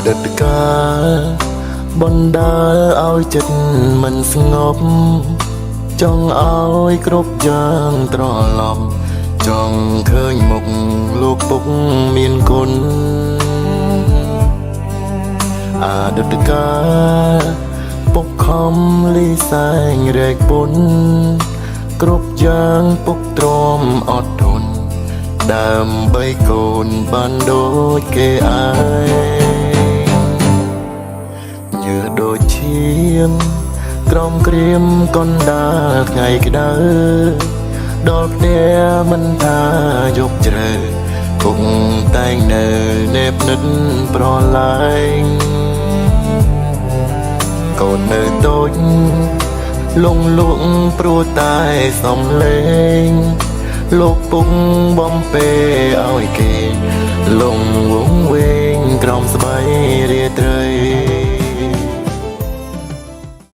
ដិតកាបណ្ដាលឲ្យចិត្តមិនស្ងប់ចង់ឲ្យគ្រប់យ៉ាងត្រឡប់ចង់ឃើញមុខលោកពុកមានគុណអតីតកាលពុកខំលីសែងរែកពុនគ្រប់យ៉ាងពុកទ្រាំអត់ធន់ដើម្បីកូនបានដូចគេឯងញើដូចឈាមក្រំក្រៀមកណ្ដាលថ្ងៃក្តៅដល់ផ្ទះមិនថាយប់ជ្រៅគង់តែងនៅនេបនិតប្រឡាយកូននៅតូចលងលក់ព្រោះតែសំលេងលោកពុកបំពេឲ្យគេលងវងវែងក្រោមស្បែ